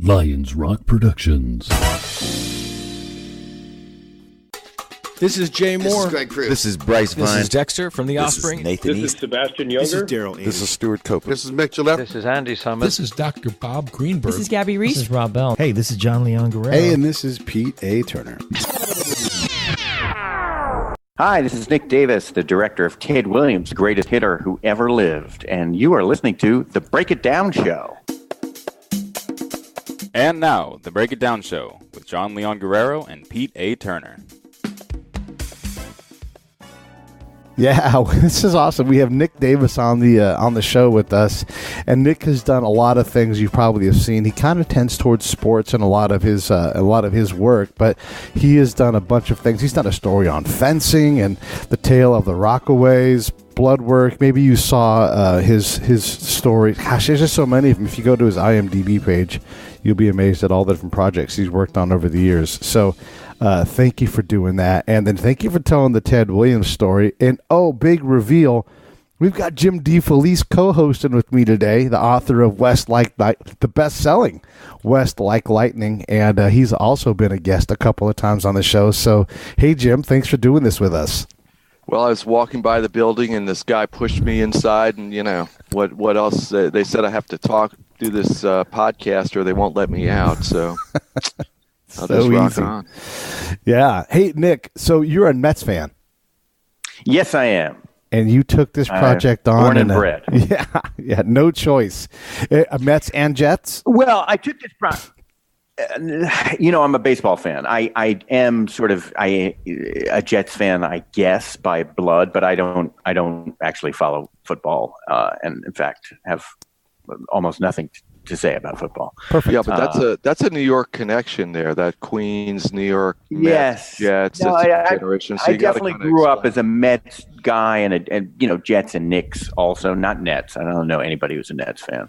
Lions Rock Productions. This is Jay Moore. This is Greg Cruz. This is Bryce Vine. This is Dexter from The Offspring. This is Nathan This East. is Sebastian Younger. This is Daryl. This is Stuart Copeland. This is Mick Gillette. This is Andy Summit. This is Dr. Bob Greenberg. This is Gabby Reese. This is Rob Bell. Hey, this is John Leon Guerrero. Hey, and this is Pete A. Turner. Hi, this is Nick Davis, the director of Ted Williams' Greatest Hitter Who Ever Lived, and you are listening to The Break It Down Show. And now, The Break It Down Show with John Leon Guerrero and Pete A. Turner. Yeah, this is awesome. We have Nick Davis on the show with us, and Nick has done a lot of things you probably have seen. He kind of tends towards sports in a lot of his work, but he has done a bunch of things. He's done a story on fencing and the tale of the Rockaways, blood work. Maybe you saw his story. Gosh, there's just so many of them. If you go to his IMDb page, you'll be amazed at all the different projects he's worked on over the years. So thank you for doing that. And then thank you for telling the Ted Williams story. And, big reveal, we've got Jim DeFelice co-hosting with me today, the author of West Like the best-selling West Like Lightning. And he's also been a guest a couple of times on the show. So, hey, Jim, thanks for doing this with us. Well, I was walking by the building, and this guy pushed me inside, and, what else? They said I have to do this podcast, or they won't let me out, so I'll just rock on. Yeah. Hey, Nick, so you're a Mets fan. Yes, I am. And you took this project on. Born and bred. Yeah, no choice. Mets and Jets? Well, I took this project. I'm a baseball fan. I am sort of a Jets fan, I guess, by blood, but I don't actually follow football, and in fact have almost nothing to say about football. Perfect. Yeah, but that's a New York connection there. That Queens, New York, yes, Mets, Jets. No, generation. So I definitely grew up as a Mets guy, and Jets and Knicks also, not Nets. I don't know anybody who's a Nets fan.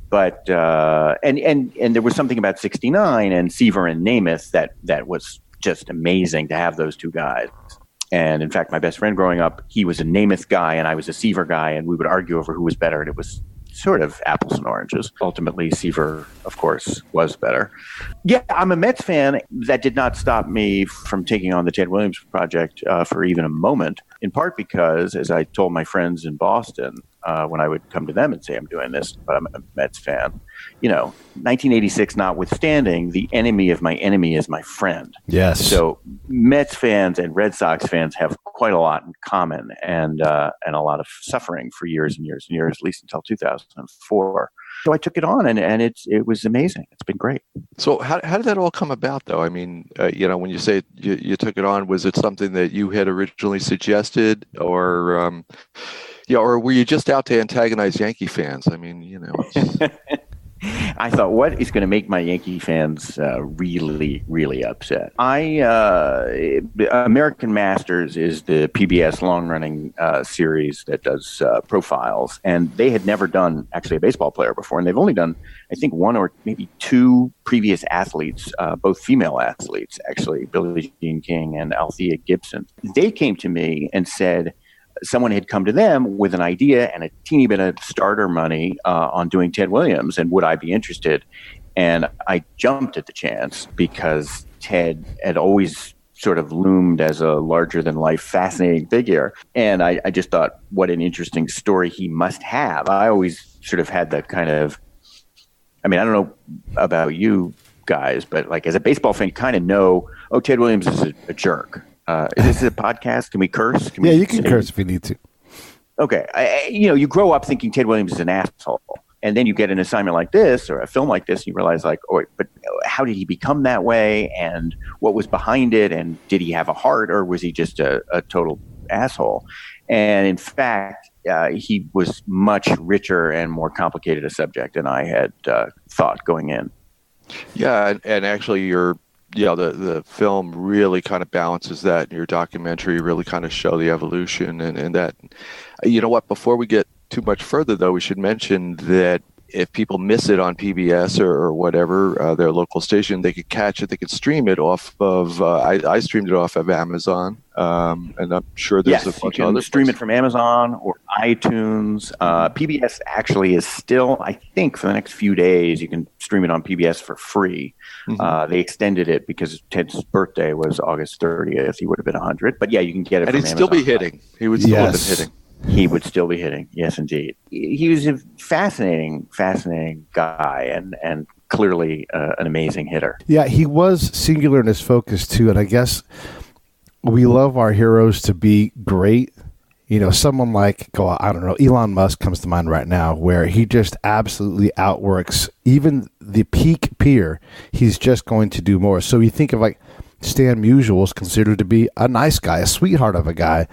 But there was something about 69 and Seaver and Namath that was just amazing to have those two guys. And in fact, my best friend growing up, he was a Namath guy and I was a Seaver guy, and we would argue over who was better, and it was sort of apples and oranges. Ultimately, Seaver, of course, was better. Yeah, I'm a Mets fan. That did not stop me from taking on the Ted Williams project for even a moment, in part because, as I told my friends in Boston, when I would come to them and say, I'm doing this, but I'm a Mets fan, 1986 notwithstanding, the enemy of my enemy is my friend. Yes. So Mets fans and Red Sox fans have quite a lot in common, and a lot of suffering for years and years and years, at least until 2004. So I took it on, and it was amazing. It's been great. So how did that all come about, though? I mean, when you say you took it on, was it something that you had originally suggested, or or were you just out to antagonize Yankee fans? I mean, I thought, what is going to make my Yankee fans really, really upset? American Masters is the PBS long-running series that does profiles, and they had never done actually a baseball player before, and they've only done, I think, one or maybe two previous athletes, both female athletes, actually, Billie Jean King and Althea Gibson. They came to me and said, someone had come to them with an idea and a teeny bit of starter money on doing Ted Williams, and would I be interested? And I jumped at the chance because Ted had always sort of loomed as a larger-than-life, fascinating figure. And I just thought, what an interesting story he must have. I always sort of had that kind of, I don't know about you guys, but like as a baseball fan, you kind of know, Ted Williams is a jerk. Is this a podcast? Can we curse? You can curse if you need to. Okay. You grow up thinking Ted Williams is an asshole, and then you get an assignment like this or a film like this, and you realize, like, but how did he become that way, and what was behind it, and did he have a heart, or was he just a total asshole? And in fact, he was much richer and more complicated a subject than I had thought going in. Yeah, and actually the film really kind of balances that, and your documentary really kind of show the evolution and that. You know what? Before we get too much further, though, we should mention that if people miss it on PBS or whatever, their local station, they could catch it. They could stream it off of. I streamed it off of Amazon, and I'm sure there's a bunch of other. Stream it from Amazon or iTunes. PBS actually is still, I think, for the next few days, you can stream it on PBS for free. Mm-hmm. They extended it because Ted's birthday was August 30th. He would have been 100, but yeah, you can get it. And from he'd Amazon. Still be hitting. He would still have been hitting. He would still be hitting. Yes, indeed. He was a fascinating guy and clearly an amazing hitter. Yeah, he was singular in his focus, too. And I guess we love our heroes to be great. You know, someone like, I don't know, Elon Musk comes to mind right now, where he just absolutely outworks even the peak peer. He's just going to do more. So you think of like Stan Musial is considered to be a nice guy, a sweetheart of a guy,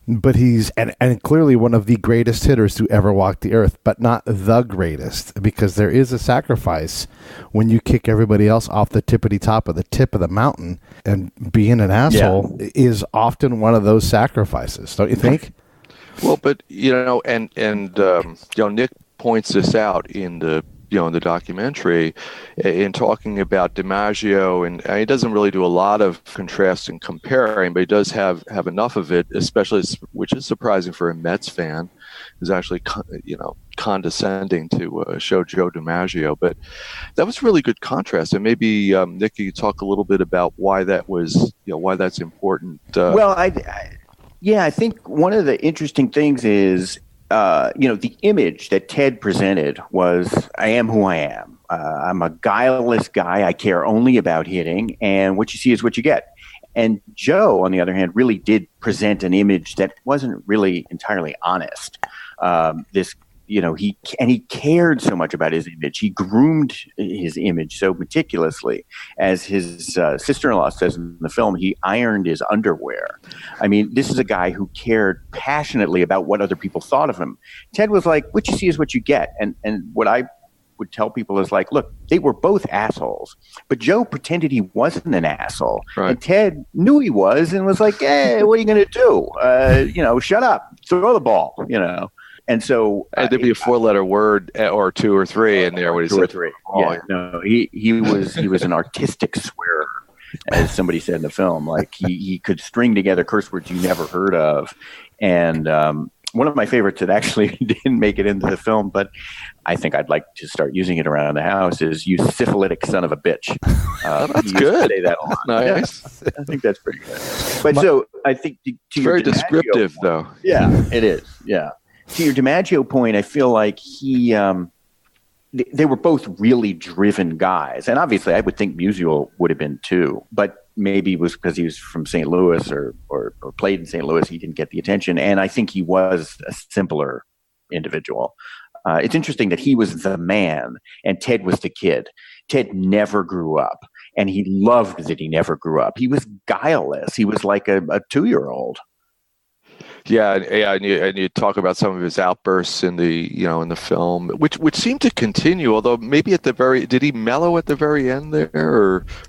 but he's and clearly one of the greatest hitters to ever walk the earth, but not the greatest, because there is a sacrifice when you kick everybody else off the tippity top of the tip of the mountain, and being an asshole is often one of those sacrifices, don't you think? Well, but Nick points this out in the documentary, in talking about DiMaggio, and he doesn't really do a lot of contrast and comparing, but he does have enough of it, especially, which is surprising for a Mets fan, who's actually condescending to show Joe DiMaggio. But that was really good contrast, and maybe Nick, you talk a little bit about why that was, why that's important. Well, I think one of the interesting things is, the image that Ted presented was, I am who I am. I'm a guileless guy. I care only about hitting, and what you see is what you get. And Joe, on the other hand, really did present an image that wasn't really entirely honest. He cared so much about his image. He groomed his image so meticulously. As his sister-in-law says in the film, he ironed his underwear. I mean, this is a guy who cared passionately about what other people thought of him. Ted was like, what you see is what you get. And what I would tell people is like, look, they were both assholes, but Joe pretended he wasn't an asshole. Right. And Ted knew he was and was like, hey, what are you going to do? Shut up, throw the ball, And so there'd be a 4-letter word or 2 or 3 in there when he said 3. He was an artistic swearer, as somebody said in the film. Like he could string together curse words you never heard of. And one of my favorites that actually didn't make it into the film, but I think I'd like to start using it around the house, is "you syphilitic son of a bitch." That's good. Say that a lot. Nice. Yeah, I think that's pretty good. But so I think to very descriptive, though. Yeah, it is. Yeah. To your DiMaggio point, I feel like they were both really driven guys. And obviously, I would think Musial would have been too. But maybe it was because he was from St. Louis or played in St. Louis, he didn't get the attention. And I think he was a simpler individual. It's interesting that he was the man and Ted was the kid. Ted never grew up. And he loved that he never grew up. He was guileless. He was like a 2-year-old. Yeah, and you talk about some of his outbursts in the film, which seemed to continue. Although maybe did he mellow at the very end there,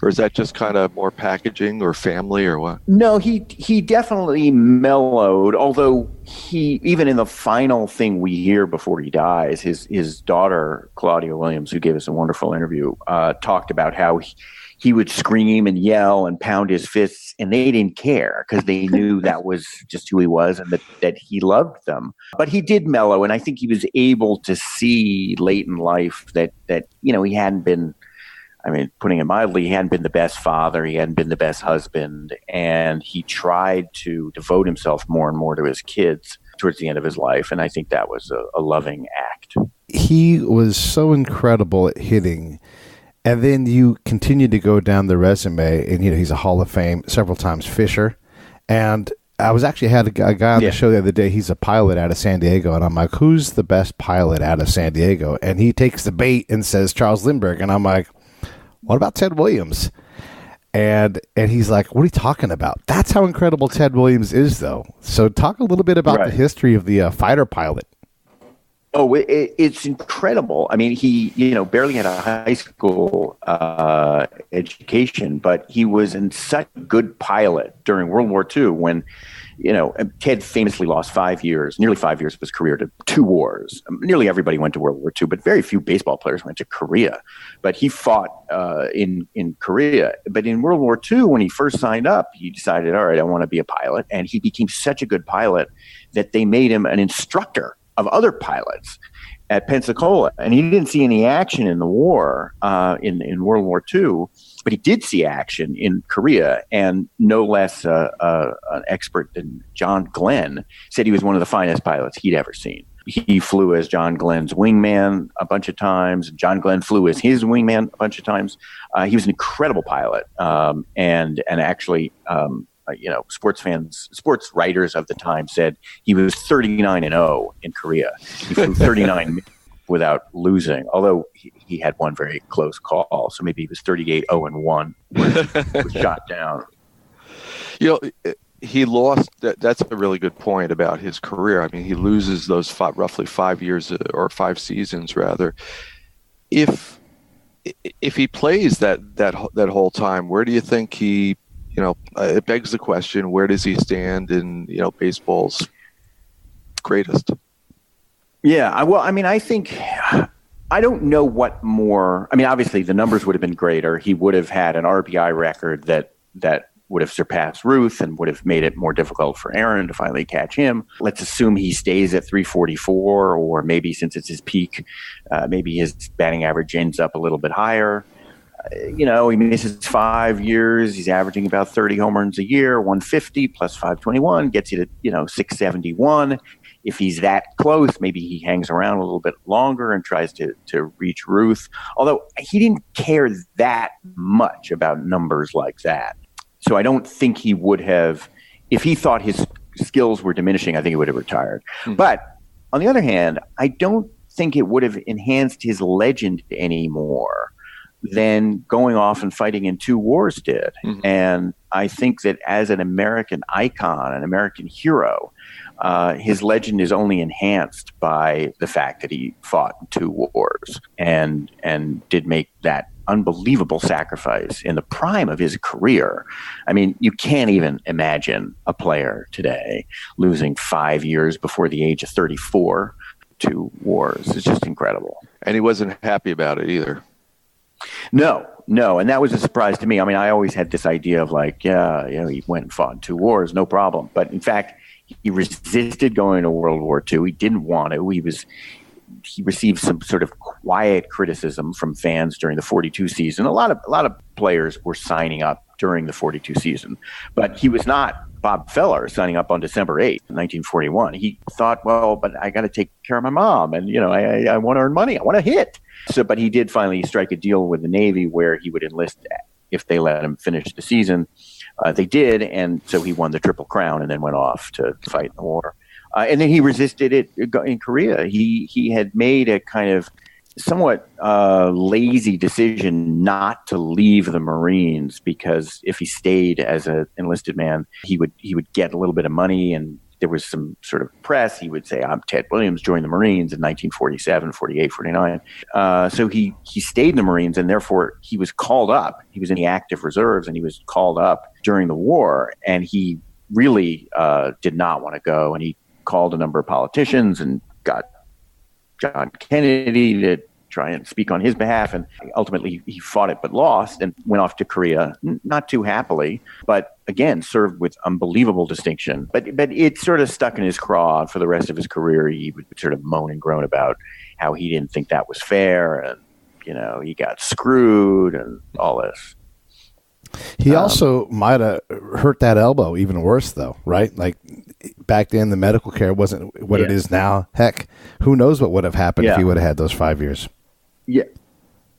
or is that just kind of more packaging or family or what? No, he definitely mellowed. Although he, even in the final thing we hear before he dies, his daughter Claudia Williams, who gave us a wonderful interview, talked about how he would scream and yell and pound his fists, and they didn't care because they knew that was just who he was and that he loved them. But he did mellow, and I think he was able to see late in life that he hadn't been, putting it mildly, he hadn't been the best father, he hadn't been the best husband, and he tried to devote himself more and more to his kids towards the end of his life, and I think that was a loving act. He was so incredible at hitting. And then you continue to go down the resume, and he's a Hall of Fame, several times Fisher. And I had a guy on the show the other day. He's a pilot out of San Diego, and I'm like, "Who's the best pilot out of San Diego?" And he takes the bait and says Charles Lindbergh, and I'm like, "What about Ted Williams?" And he's like, "What are you talking about?" That's how incredible Ted Williams is, though. So talk a little bit about the history of the fighter pilot. Oh, it's incredible. I mean, he, barely had a high school education, but he was in such a good pilot during World War II when, Ted famously lost nearly 5 years of his career to two wars. Nearly everybody went to World War II, but very few baseball players went to Korea. But he fought in Korea. But in World War II, when he first signed up, he decided, all right, I want to be a pilot. And he became such a good pilot that they made him an instructor of other pilots at Pensacola. And he didn't see any action in the war, in World War II, but he did see action in Korea. And no less an expert than John Glenn said he was one of the finest pilots he'd ever seen. He flew as John Glenn's wingman a bunch of times. John Glenn flew as his wingman a bunch of times. He was an incredible pilot. And actually, sports writers of the time said he was 39-0 in Korea. He flew 39 without losing, although he had one very close call. So maybe he was 38-0-1 when was shot down. He lost. That's a really good point about his career. I mean, he loses those roughly 5 years or 5 seasons rather. If he plays that whole time, where do you think he? It begs the question: where does he stand in baseball's greatest? Yeah, I think I don't know what more. I mean, obviously the numbers would have been greater. He would have had an RBI record that would have surpassed Ruth and would have made it more difficult for Aaron to finally catch him. Let's assume he stays at 344, or maybe since it's his peak, maybe his batting average ends up a little bit higher. He misses 5 years. He's averaging about 30 home runs a year, 150 plus 521 gets you to, 671. If he's that close, maybe he hangs around a little bit longer and tries to reach Ruth. Although he didn't care that much about numbers like that. So I don't think he would have, if he thought his skills were diminishing, I think he would have retired. Mm-hmm. But on the other hand, I don't think it would have enhanced his legend any more than going off and fighting in 2 wars did. Mm-hmm. And I think that as an American icon, an American hero, his legend is only enhanced by the fact that he fought in 2 wars and did make that unbelievable sacrifice in the prime of his career. I mean, you can't even imagine a player today losing 5 years before the age of 34 to wars. It's just incredible. And he wasn't happy about it either. No. And that was a surprise to me. I mean, I always had this idea of he went and fought in 2 wars, no problem. But in fact, he resisted going to World War II. He didn't want to. He received some sort of quiet criticism from fans during the 42 season. A lot of players were signing up during the 42 season, but he was not Bob Feller signing up on December 8th, 1941. He thought, well, but I got to take care of my mom, and I want to earn money. I want to hit. But he did finally strike a deal with the Navy where he would enlist if they let him finish the season. They did, and so he won the Triple Crown and then went off to fight in the war. And then he resisted it in Korea. He had made a kind of somewhat lazy decision not to leave the Marines, because if he stayed as an enlisted man, he would get a little bit of money, and there was some sort of press. He would say, I'm Ted Williams, joined the Marines in 1947, 48, 49. So he stayed in the Marines, and therefore he was called up. He was in the active reserves, and he was called up during the war, and he really did not want to go, and he called a number of politicians and got John Kennedy to try and speak on his behalf. And ultimately he fought it but lost and went off to Korea, not too happily, but again, served with unbelievable distinction. But it sort of stuck in his craw. For the rest of his career, he would sort of moan and groan about how he didn't think that was fair, and, he got screwed and all this. He also might have hurt that elbow even worse, though, right? Like back then, the medical care wasn't what it is now. Heck, who knows what would have happened if he would have had those 5 years? Yeah,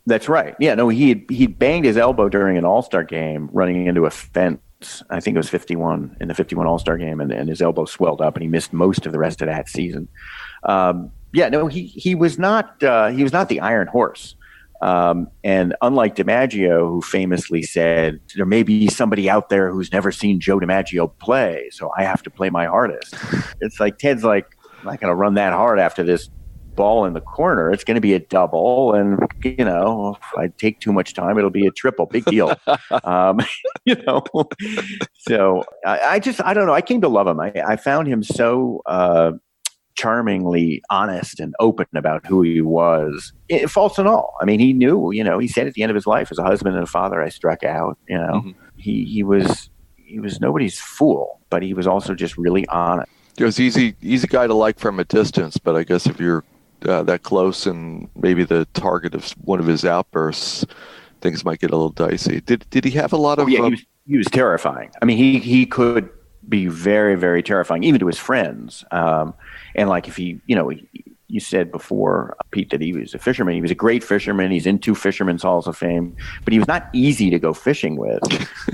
that's right. Yeah, no, he banged his elbow during an All-Star game, running into a fence. I think it was 51 in the 51 All-Star game, and his elbow swelled up, and he missed most of the rest of that season. He was not the Iron Horse. And unlike DiMaggio, who famously said, there may be somebody out there who's never seen Joe DiMaggio play, so I have to play my hardest. It's like Ted's like, I'm not going to run that hard after this ball in the corner, it's going to be a double. And, if I take too much time, it'll be a triple. Big deal. So I don't know. I came to love him. I found him so charmingly honest and open about who he was, faults and all. I mean, he knew, he said at the end of his life, as a husband and a father, I struck out. He was nobody's fool, but he was also just really honest. It was easy guy to like from a distance, but I guess if you're that close and maybe the target of one of his outbursts, things might get a little dicey. Did he have a lot of? Yeah, he was terrifying. I mean, he could be very, very terrifying, even to his friends. And like if you said before, Pete, that he was a fisherman. He was a great fisherman. He's in 2 Fishermen's Halls of Fame, but he was not easy to go fishing with.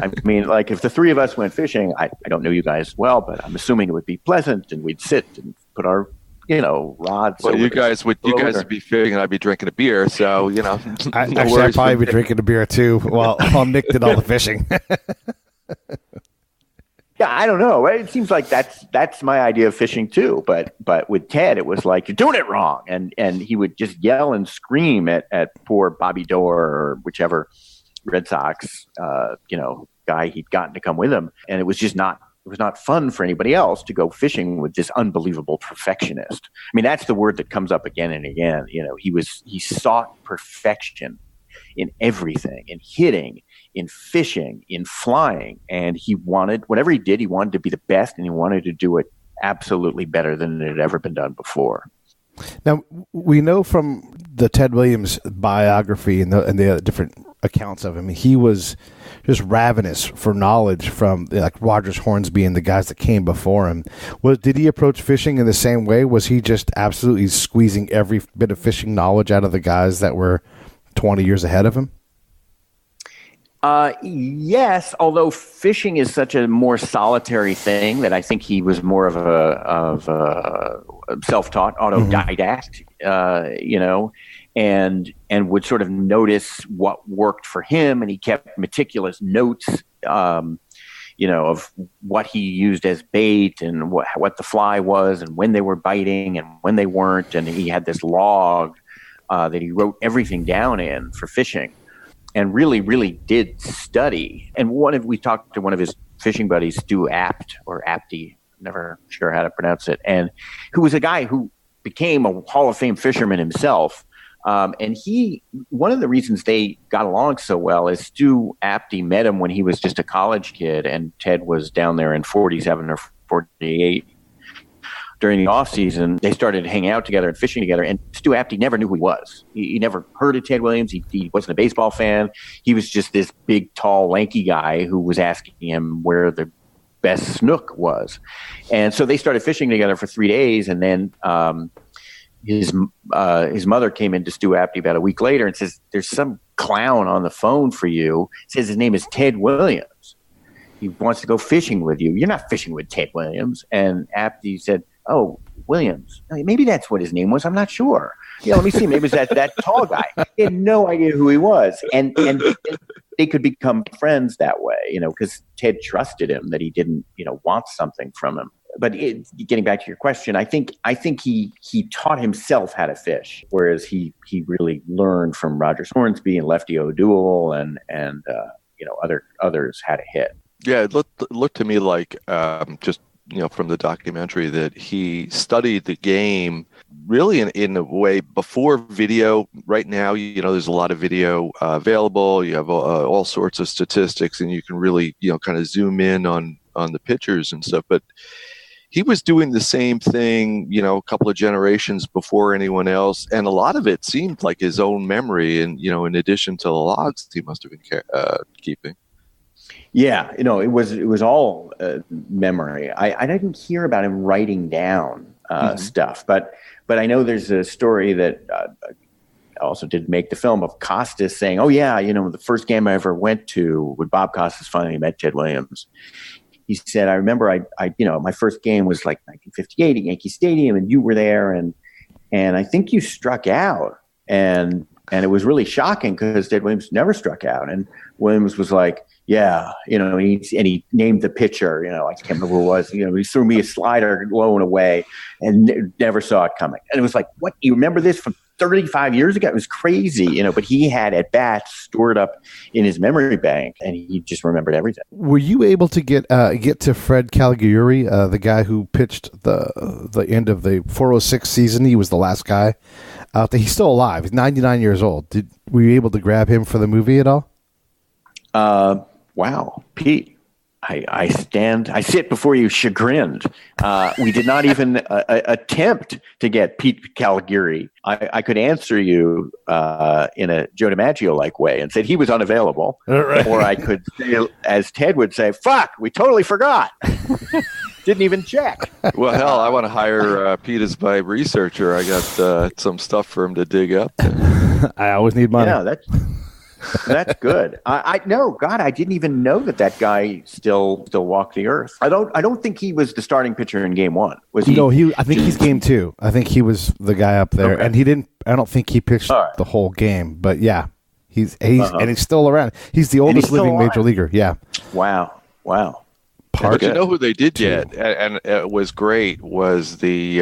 I mean, like if the 3 of us went fishing, I don't know you guys well, but I'm assuming it would be pleasant, and we'd sit and put our rods. Well, you guys would be fishing, and I'd be drinking a beer. So I'd probably be drinking a beer too while Nick did all the fishing. Yeah, I don't know. It seems like that's my idea of fishing too. But with Ted, it was like, you're doing it wrong, and he would just yell and scream at poor Bobby Dorr or whichever Red Sox guy he'd gotten to come with him, and it was just not. It was not fun for anybody else to go fishing with this unbelievable perfectionist. I mean, that's the word that comes up again and again. He sought perfection in everything, in hitting, in fishing, in flying. And he wanted, whatever he did, he wanted to be the best, and he wanted to do it absolutely better than it had ever been done before. Now, we know from the Ted Williams biography and the different accounts of him, he was just ravenous for knowledge from like Rogers Hornsby and the guys that came before him. Did he approach fishing in the same way? Was he just absolutely squeezing every bit of fishing knowledge out of the guys that were 20 years ahead of him? Yes, although fishing is such a more solitary thing that I think he was more of a self-taught autodidact, and would sort of notice what worked for him, and he kept meticulous notes, of what he used as bait and what the fly was and when they were biting and when they weren't, and he had this log that he wrote everything down in for fishing. And really, really did study. And we talked to one of his fishing buddies, Stu Apty, never sure how to pronounce it, and who was a guy who became a Hall of Fame fisherman himself. And one of the reasons they got along so well is Stu Apty met him when he was just a college kid, and Ted was down there in 47 or 48. During the off season, they started hanging out together and fishing together. And Stu Apty never knew who he was. He never heard of Ted Williams. He wasn't a baseball fan. He was just this big, tall, lanky guy who was asking him where the best snook was. And so they started fishing together for 3 days. And then his mother came into Stu Apty about a week later and says, "There's some clown on the phone for you." Says his name is Ted Williams. He wants to go fishing with you. You're not fishing with Ted Williams. And Apty said, "Oh, Williams. Maybe that's what his name was. I'm not sure. Yeah, let me see. Maybe it's that tall guy." He had no idea who he was. And they could become friends that way, because Ted trusted him, that he didn't, want something from him. But getting back to your question, I think he taught himself how to fish, whereas he really learned from Rogers Hornsby and Lefty O'Doul and others how to hit. Yeah, it looked to me like just from the documentary that he studied the game really in a way before video. Right now, there's a lot of video available. You have all sorts of statistics, and you can really, kind of zoom in on the pictures and stuff. But he was doing the same thing, a couple of generations before anyone else. And a lot of it seemed like his own memory. And, in addition to the logs he must have been keeping. Yeah, it was all memory. I didn't hear about him writing down stuff, but I know there's a story that also did make the film of Costas saying, "Oh yeah, the first game I ever went to when Bob Costas finally met Ted Williams." He said, "I remember I my first game was like 1958 at Yankee Stadium, and you were there, and I think you struck out." And And it was really shocking because Ted Williams never struck out. And Williams was like, yeah, and he named the pitcher, I can't remember who it was. He threw me a slider low and away and never saw it coming. And it was like, what? You remember this from 35 years ago? It was crazy, but he had at bats stored up in his memory bank, and he just remembered everything. Were you able to get to Fred Caligiuri, the guy who pitched the end of the 406 season? He was the last guy out there. He's still alive. He's 99 years old. Were you able to grab him for the movie at all? Wow, Pete, I sit before you chagrined. We did not even attempt to get Pete Caligiuri. I could answer you in a Joe DiMaggio-like way and said he was unavailable. Right. Or I could say, as Ted would say, fuck, we totally forgot. Didn't even check. Well, hell, I want to hire Pete as my researcher. I got some stuff for him to dig up. I always need money. Yeah, that's good. I no, God, I didn't even know that guy still walked the earth. I don't think he was the starting pitcher in Game 1. Was he? No, I think he's Game 2. I think he was the guy up there, okay. And he didn't. I don't think he pitched the whole game, but yeah, he's and he's still around. He's the oldest living major leaguer. Yeah. Wow. But you know who they did get, and it was great, was the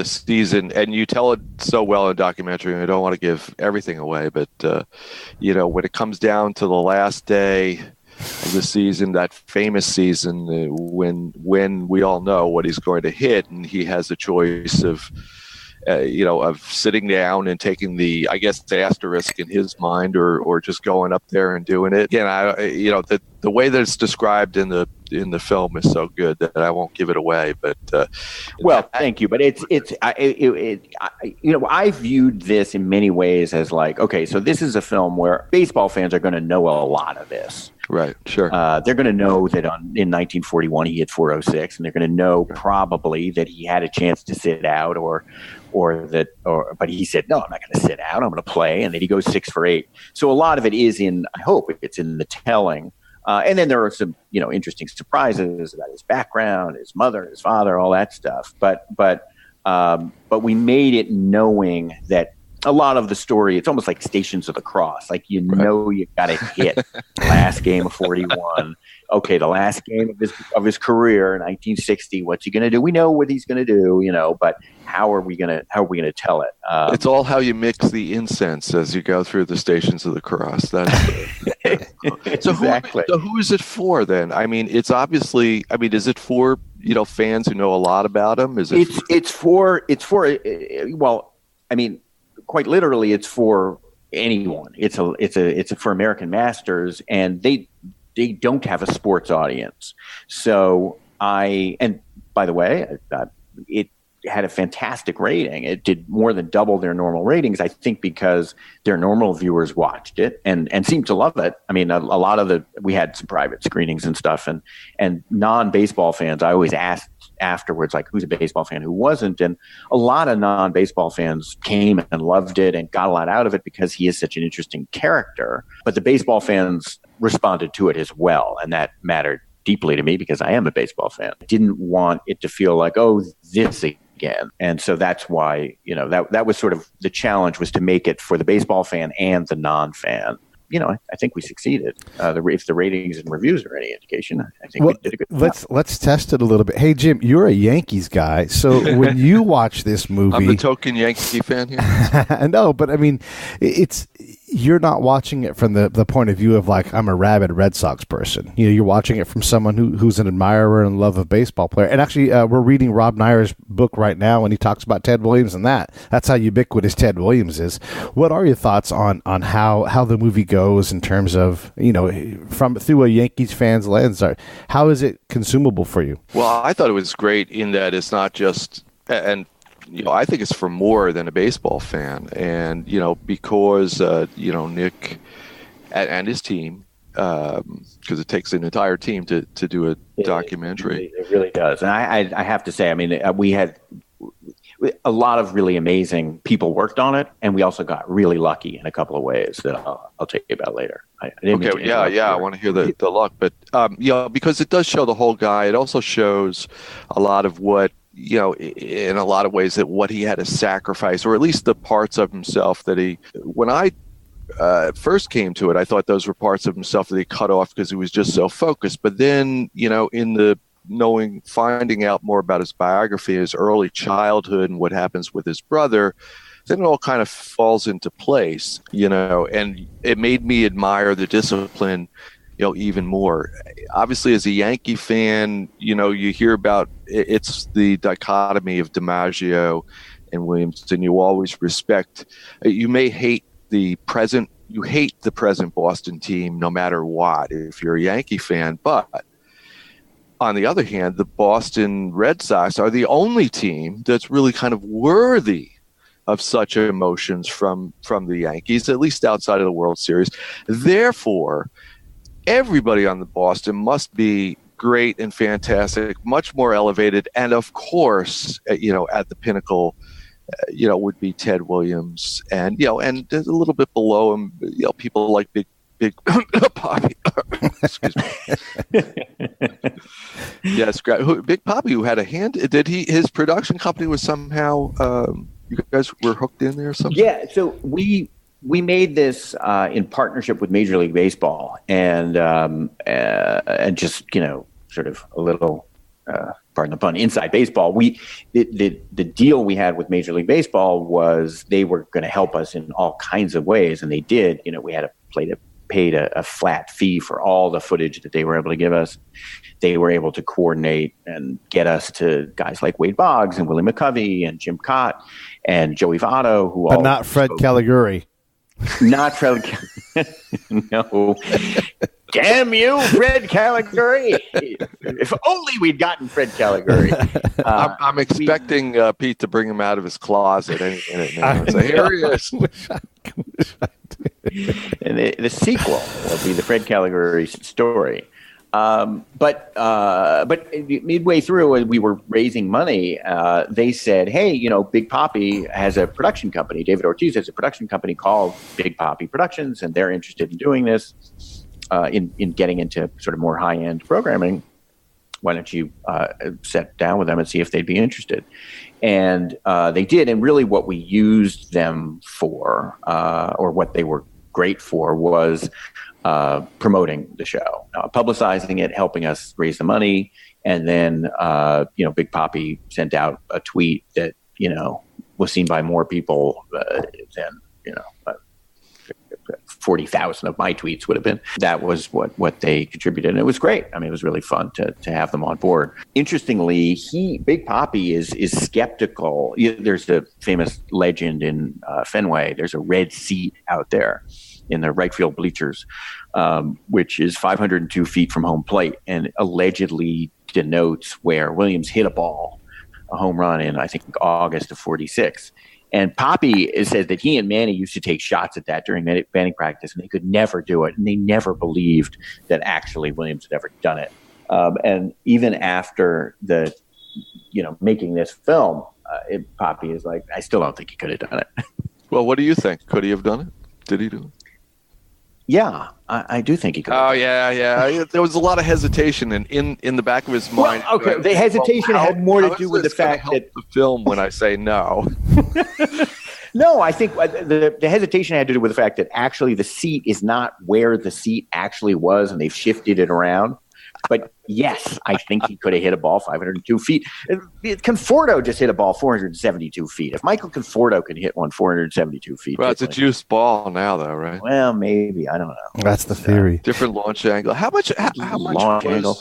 season, and you tell it so well in documentary, and I don't want to give everything away, but when it comes down to the last day of the season, that famous season, when we all know what he's going to hit, and he has a choice of sitting down and taking the asterisk in his mind, or just going up there and doing it. Again, the way that it's described in the film is so good that I won't give it away. But thank you. But I viewed this in many ways as like, okay, so this is a film where baseball fans are going to know a lot of this. Right, sure. They're going to know that in 1941 he hit 406, and they're going to know probably that he had a chance to sit out, but he said, no, I'm not going to sit out. I'm going to play, and then he goes 6 for 8. So a lot of it is I hope it's in the telling. And then there are some, interesting surprises about his background, his mother, his father, all that stuff. But we made it knowing that a lot of the story, it's almost like Stations of the Cross. Like, you got to hit last game of 41. Okay, the last game of his career in 1960. What's he going to do? We know what he's going to do, but how are we going to tell it? It's all how you mix the incense as you go through the Stations of the Cross. That's exactly. So who is it for then? I mean, it's obviously. I mean, is it for fans who know a lot about him? Is it? It's for. Well, I mean, quite literally, it's for anyone. It's for American Masters, and they don't have a sports audience. So and by the way, it had a fantastic rating. It did more than double their normal ratings, I think, because their normal viewers watched it and seemed to love it. I mean, a lot of we had some private screenings and stuff, and non-baseball fans, I always asked afterwards, like, who's a baseball fan, who wasn't? And a lot of non-baseball fans came and loved it and got a lot out of it because he is such an interesting character. But the baseball fans responded to it as well, and that mattered deeply to me because I am a baseball fan. I didn't want it to feel like, oh, this again. And so that's why, that was sort of the challenge, was to make it for the baseball fan and the non-fan. I think we succeeded. If the ratings and reviews are any indication, I think we did a good job. Let's test it a little bit. Hey, Jim, you're a Yankees guy, so when you watch this movie, I'm the token Yankee fan here. No, but I mean, you're not watching it from the point of view of like, I'm a rabid Red Sox person. You're watching it from someone who's an admirer and love of baseball player. And actually, we're reading Rob Neyer's book right now, and he talks about Ted Williams and that's how ubiquitous Ted Williams is. What are your thoughts on how the movie goes in terms of, through a Yankees fan's lens? How is it consumable for you? Well, I thought it was great in that it's not just, and I think it's for more than a baseball fan, and because Nick and his team, because it takes an entire team to do a documentary. It really does, and I have to say, I mean, we had a lot of really amazing people worked on it, and we also got really lucky in a couple of ways that I'll tell you about later. I want to hear the luck, but because it does show the whole guy. It also shows a lot of what in a lot of ways that what he had to sacrifice, or at least the parts of himself that when I first came to it, I thought those were parts of himself that he cut off because he was just so focused. But then, in the finding out more about his biography, his early childhood and what happens with his brother, then it all kind of falls into place, and it made me admire the discipline, even more. Obviously, as a Yankee fan, you hear about it's the dichotomy of DiMaggio and Williams, and you always respect, you may hate the present Boston team no matter what, if you're a Yankee fan, but on the other hand, the Boston Red Sox are the only team that's really kind of worthy of such emotions from the Yankees, at least outside of the World Series. Therefore, everybody on the Boston must be great and fantastic, much more elevated. And of course, at the pinnacle, would be Ted Williams, and and a little bit below him, people like Big Poppy. Excuse me. Yes, Big Poppy, who had a hand. His production company was somehow. You guys were hooked in there or something? Yeah. So we made this in partnership with Major League Baseball, and just sort of a little. Pardon the pun, inside baseball. The deal we had with Major League Baseball was they were going to help us in all kinds of ways, and they did. We had paid a flat fee for all the footage that they were able to give us. They were able to coordinate and get us to guys like Wade Boggs and Willie McCovey and Jim Cott and Joey Votto, but not Fred Caligari. Not Fred. No. Damn you, Fred Caligari. If only we'd gotten Fred Caligari. I'm expecting Pete to bring him out of his closet any minute now. So here he is. And the sequel will be the Fred Caligari story. But midway through, as we were raising money, they said, hey, Big Poppy has a production company. David Ortiz has a production company called Big Poppy Productions, and they're interested in doing this. In getting into sort of more high-end programming, why don't you sit down with them and see if they'd be interested? And they did. And really what we used them for, or what they were great for, was promoting the show, publicizing it, helping us raise the money. And then, Big Poppy sent out a tweet that, was seen by more people than, 40,000 of my tweets would have been. That was what they contributed. And it was great. I mean, it was really fun to have them on board. Interestingly, Big Poppy is skeptical. There's the famous legend in Fenway. There's a red seat out there in the right field bleachers, which is 502 feet from home plate, and allegedly denotes where Williams hit a home run in, I think, August of 46. And Poppy says that he and Manny used to take shots at that during batting practice, and they could never do it. And they never believed that actually Williams had ever done it. And even after making this film, Poppy is like, I still don't think he could have done it. Well, what do you think? Could he have done it? Did he do it? Yeah, I do think he could. Oh, yeah. There was a lot of hesitation in the back of his mind. Well, okay, the hesitation had more to do with the fact that the film. When I say no, no, I think the hesitation had to do with the fact that actually the seat is not where the seat actually was, and they've shifted it around. But yes, I think he could have hit a ball 502 feet. Conforto just hit a ball 472 feet. If Michael Conforto could hit one 472 feet. Well, it's a juice ball now, though, right? Well, maybe. I don't know. That's the theory. Different launch angle. How much launch angle?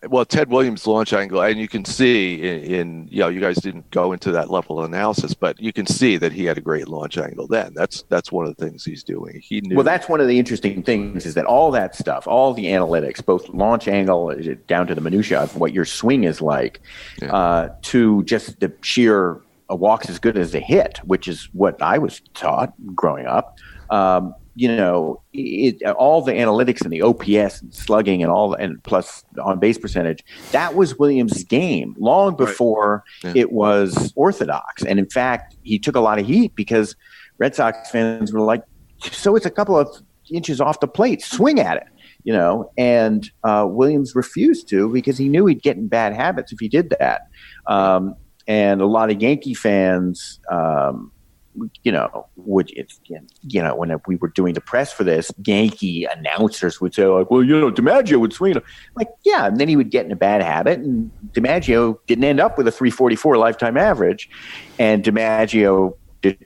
Well, Ted Williams' launch angle, and you can see in you guys didn't go into that level of analysis, but you can see that he had a great launch angle then. That's one of the things he's doing. He knew. Well, that's one of the interesting things is that all that stuff, all the analytics, both launch angle down to the minutia of what your swing is like, to just the sheer a walk's as good as a hit, which is what I was taught growing up. All the analytics and the OPS and slugging and plus on base percentage, that was Williams' game long before it was orthodox. And in fact, he took a lot of heat because Red Sox fans were like, so it's a couple of inches off the plate, swing at it. and Williams refused to because he knew he'd get in bad habits if he did that. And a lot of Yankee fans, when we were doing the press for this, Yankee announcers would say, like, well, DiMaggio would swing. Like, yeah, and then he would get in a bad habit, and DiMaggio didn't end up with a 344 lifetime average. And DiMaggio did,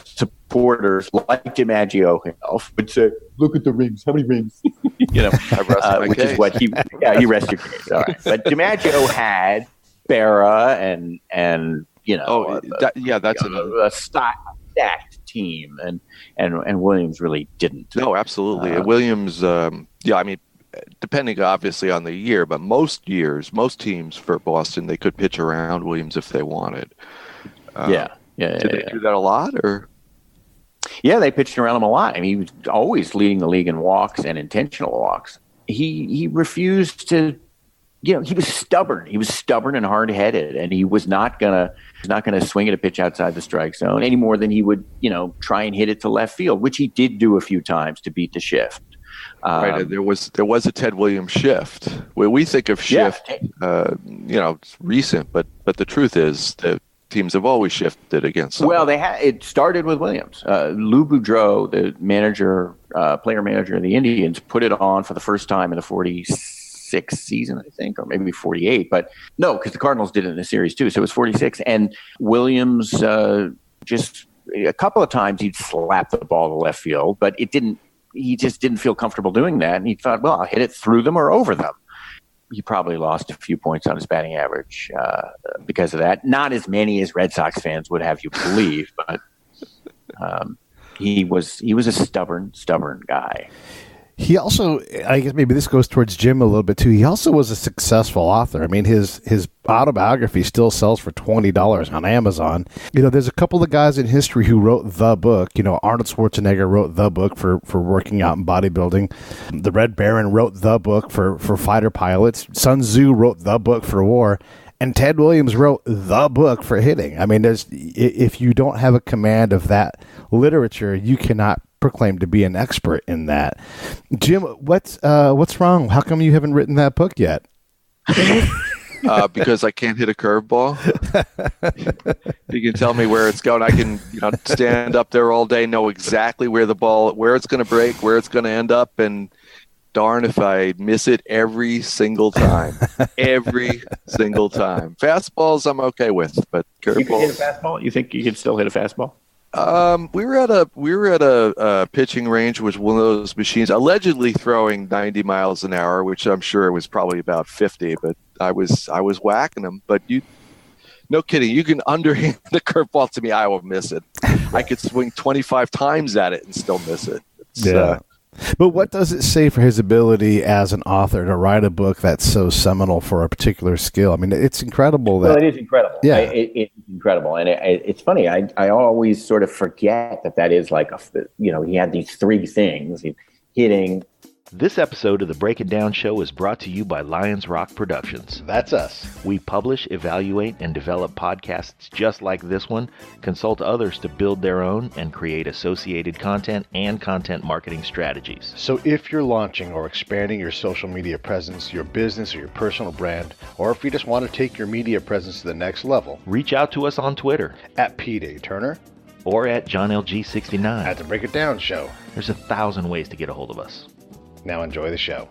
supporters like DiMaggio himself would say, look at the rings. How many rings? Which is what he rests your case. All right. But DiMaggio had Berra and that's a stacked team, and Williams really didn't. No, absolutely. And Williams, depending obviously on the year, but most teams for Boston, they could pitch around Williams if they wanted. Did they do that a lot, or? Yeah, they pitched around him a lot. I mean, he was always leading the league in walks and intentional walks. He refused to. He was stubborn. He was stubborn and hard-headed, and he was not gonna swing at a pitch outside the strike zone any more than he would, try and hit it to left field, which he did do a few times to beat the shift. Right. And there was a Ted Williams shift. Where we think of shift, it's recent, but the truth is that teams have always shifted against them. Well, it started with Williams. Lou Boudreau, the player manager of the Indians, put it on for the first time in the 46th season, I think, or maybe 48. But no, because the Cardinals did it in the series too. So it was 46. And Williams just a couple of times he'd slap the ball to left field, but he just didn't feel comfortable doing that. And he thought, well, I'll hit it through them or over them. He probably lost a few points on his batting average because of that. Not as many as Red Sox fans would have you believe, but he was a stubborn guy. He also, I guess maybe this goes towards Jim a little bit too. He also was a successful author. I mean, his autobiography still sells for $20 on Amazon. There's a couple of guys in history who wrote the book. Arnold Schwarzenegger wrote the book for working out and bodybuilding. The Red Baron wrote the book for fighter pilots. Sun Tzu wrote the book for war. And Ted Williams wrote the book for hitting. I mean, if you don't have a command of that literature, you cannot proclaim to be an expert in that. Jim, what's wrong? How come you haven't written that book yet? Because I can't hit a curveball. You can tell me where it's going. I can stand up there all day, know exactly where it's going to break, where it's going to end up, and darn if I miss it every single time. Every single time. Fastballs I'm okay with, but curveballs. You can hit a fastball? You think you can still hit a fastball? We were at a pitching range with one of those machines, allegedly throwing 90 miles an hour, which I'm sure it was probably about 50. But I was whacking them. But no kidding, you can underhand the curveball to me, I will miss it. I could swing 25 times at it and still miss it. But what does it say for his ability as an author to write a book that's so seminal for a particular skill? I mean, it's incredible. Well, it is incredible. Yeah. It's incredible. And it's funny. I always sort of forget that is like, he had these three things: hitting. This episode of the Break It Down Show is brought to you by Lions Rock Productions. That's us. We publish, evaluate, and develop podcasts just like this one, consult others to build their own, and create associated content and content marketing strategies. So if you're launching or expanding your social media presence, your business or your personal brand, or if you just want to take your media presence to the next level, reach out to us on Twitter at P. Turner or at JohnLG69 at the Break It Down Show. There's 1,000 ways to get a hold of us. Now enjoy the show.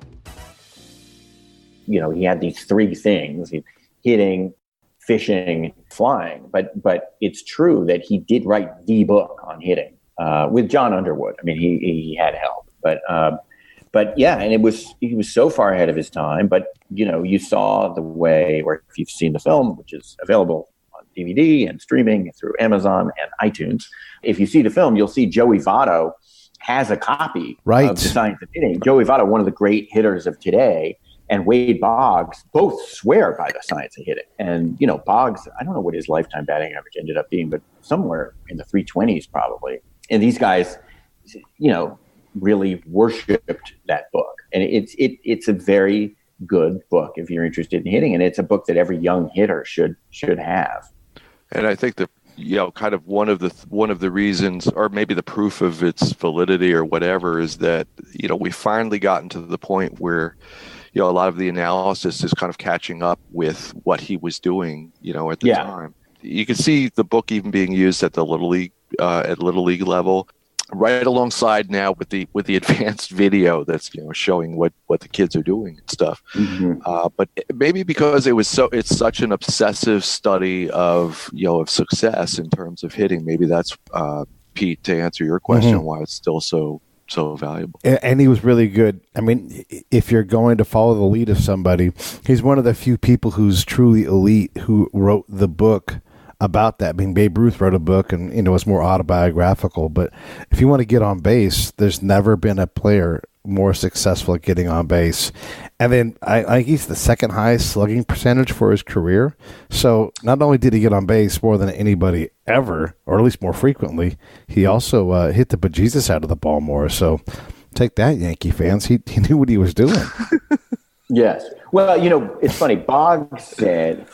He had these three things: hitting, fishing, flying. But it's true that he did write the book on hitting with John Underwood. I mean, he had help, but yeah, and he was so far ahead of his time. But you saw the way, or if you've seen the film, which is available on DVD and streaming through Amazon and iTunes, if you see the film, you'll see Joey Votto has a copy of The Science of Hitting. Joey Votto, one of the great hitters of today, and Wade Boggs both swear by The Science of Hitting. And, Boggs, I don't know what his lifetime batting average ended up being, but somewhere in the 320s probably. And these guys, really worshipped that book. And it's a very good book if you're interested in hitting. And it's a book that every young hitter should have. And I think that kind of one of the reasons, or maybe the proof of its validity or whatever, is that we've finally gotten to the point where, a lot of the analysis is kind of catching up with what he was doing, at the time. You can see the book even being used at the Little League level, right alongside now with the advanced video that's showing what the kids are doing and stuff. But maybe because it's such an obsessive study of success in terms of hitting. Maybe that's Pete, to answer your question, why it's still so valuable. And he was really good. I mean, if you're going to follow the lead of somebody, he's one of the few people who's truly elite who wrote the book about that. I mean, Babe Ruth wrote a book and, it's more autobiographical, but if you want to get on base, there's never been a player more successful at getting on base. And then I think he's the second highest slugging percentage for his career. So not only did he get on base more than anybody ever, or at least more frequently, he also hit the bejesus out of the ball more. So take that, Yankee fans. He knew what he was doing. Yes. Well, it's funny. Boggs said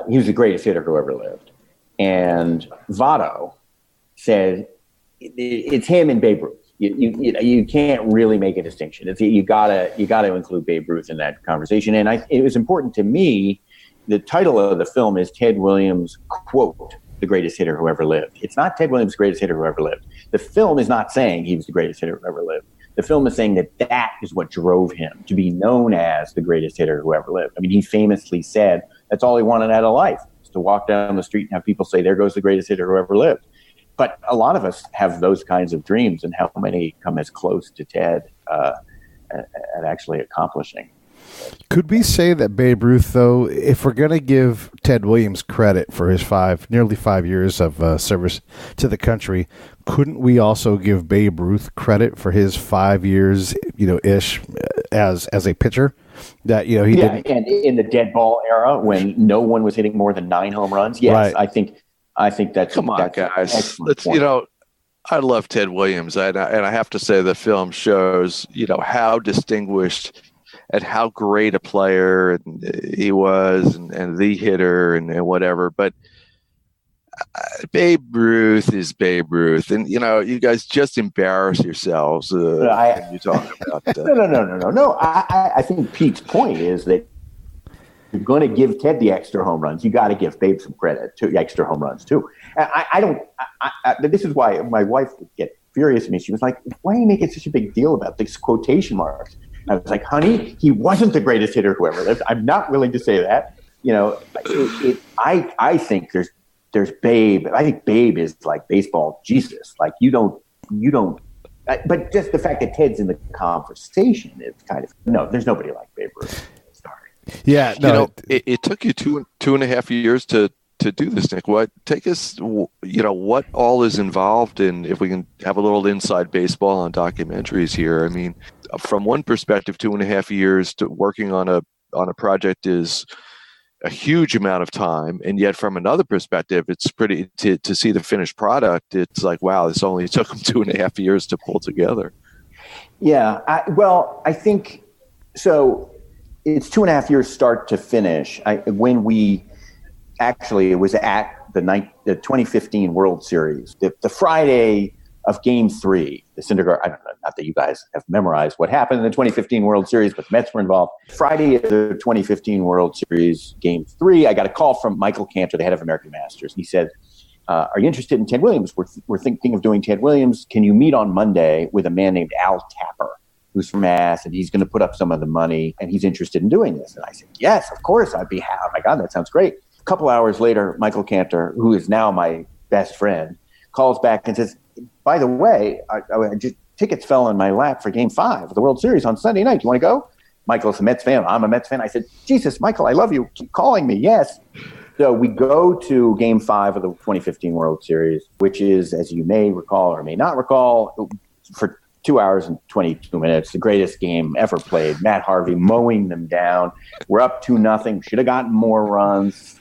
he was the greatest hitter who ever lived. And Votto said it's him and Babe Ruth. You can't really make a distinction. You gotta include Babe Ruth in that conversation. And it was important to me. The title of the film is Ted Williams, quote, the greatest hitter who ever lived. It's not Ted Williams, greatest hitter who ever lived. The film is not saying he was the greatest hitter who ever lived. The film is saying that is what drove him to be known as the greatest hitter who ever lived. I mean, he famously said that's all he wanted out of life, is to walk down the street and have people say, there goes the greatest hitter who ever lived. But a lot of us have those kinds of dreams, and how many come as close to Ted at actually accomplishing. Could we say that Babe Ruth, though, if we're going to give Ted Williams credit for his nearly 5 years of service to the country, couldn't we also give Babe Ruth credit for his 5 years, ish, as a pitcher? That he didn't. And in the dead ball era when no one was hitting more than 9 home runs, yes, right. I think that's guys. Let's I love Ted Williams, and I have to say the film shows how distinguished and how great a player he was, and the hitter and whatever. But Babe Ruth is Babe Ruth, and you guys just embarrass yourselves when you talk about that. No. I think Pete's point is that you're going to give Ted the extra home runs. You got to give Babe some credit to extra home runs too. This is why my wife would get furious at me. She was like, "Why are you making such a big deal about these quotation marks?" I was like, "Honey, he wasn't the greatest hitter who ever lived. I'm not willing to say that." I think there's Babe. I think Babe is like baseball Jesus. Like you don't. But just the fact that Ted's in the conversation is kind of there's nobody like Babe Ruth. Yeah, no. It took you two and a half years to do this, Nick. Take us, what all is involved in, if we can have a little inside baseball on documentaries here. I mean, from one perspective, 2.5 years to working on a project is a huge amount of time, and yet from another perspective, it's pretty to see the finished product. It's like, wow, this only took them 2.5 years to pull together. Yeah, I think so. It's 2.5 years start to finish. It was at the 2015 World Series, the Friday of Game 3, the Syndergaard. I don't know, not that you guys have memorized what happened in the 2015 World Series, but the Mets were involved. Friday of the 2015 World Series, Game 3, I got a call from Michael Cantor, the head of American Masters. He said, "Are you interested in Ted Williams? We're thinking of doing Ted Williams. Can you meet on Monday with a man named Al Tapper, who's from Mass, and he's going to put up some of the money, and he's interested in doing this?" And I said, "Yes, of course, I'd be happy. Oh my God, that sounds great." A couple hours later, Michael Cantor, who is now my best friend, calls back and says, "By the way, tickets fell in my lap for Game 5 of the World Series on Sunday night. Do you want to go?" Michael's a Mets fan. I'm a Mets fan. I said, "Jesus, Michael, I love you. Keep calling me." Yes. So we go to Game 5 of the 2015 World Series, which is, as you may recall or may not recall, for 2 hours and 22 minutes, the greatest game ever played. Matt Harvey mowing them down. We're up 2-0. Should have gotten more runs.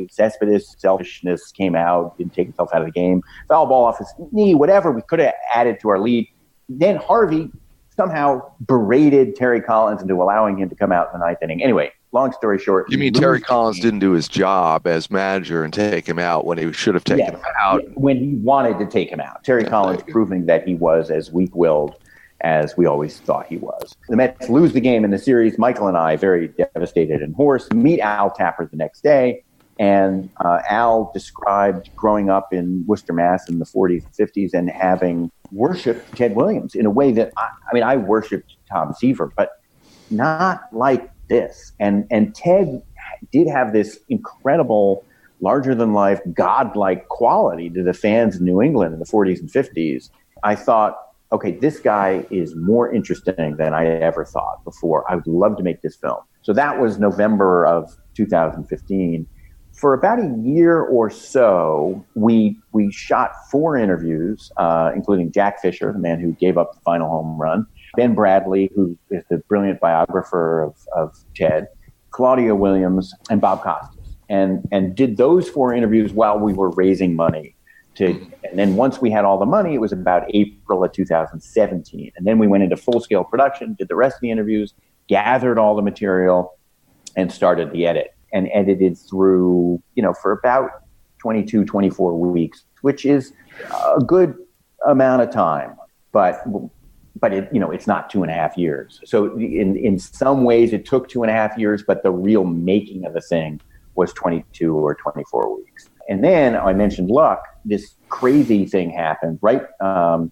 Cespedes' selfishness came out, didn't take himself out of the game. Foul ball off his knee, whatever. We could have added to our lead. Then Harvey somehow berated Terry Collins into allowing him to come out in the ninth inning. Anyway, long story short. You mean Terry Collins didn't do his job as manager and take him out when he should have taken him out? When he wanted to take him out. Terry Collins proving that he was as weak-willed as we always thought he was. The Mets lose the game in the series. Michael and I, very devastated and hoarse, meet Al Tapper the next day. And Al described growing up in Worcester, Mass. in the 40s and 50s and having worshipped Ted Williams in a way that, I worshipped Tom Seaver, but not like this. And Ted did have this incredible, larger-than-life, godlike quality to the fans in New England in the 40s and 50s. I thought, okay, this guy is more interesting than I ever thought before. I would love to make this film. So that was November of 2015. For about a year or so, we shot 4 interviews, including Jack Fisher, the man who gave up the final home run, Ben Bradley, who is the brilliant biographer of Ted, Claudia Williams, and Bob Costas, and did those 4 interviews while we were raising money. And then once we had all the money, it was about April of 2017. And then we went into full-scale production, did the rest of the interviews, gathered all the material, and started the edit. And edited through, for about 22, 24 weeks, which is a good amount of time. But it, it's not 2.5 years. So in some ways it took 2.5 years, but the real making of the thing was 22 or 24 weeks. And then I mentioned luck. This crazy thing happened, right? When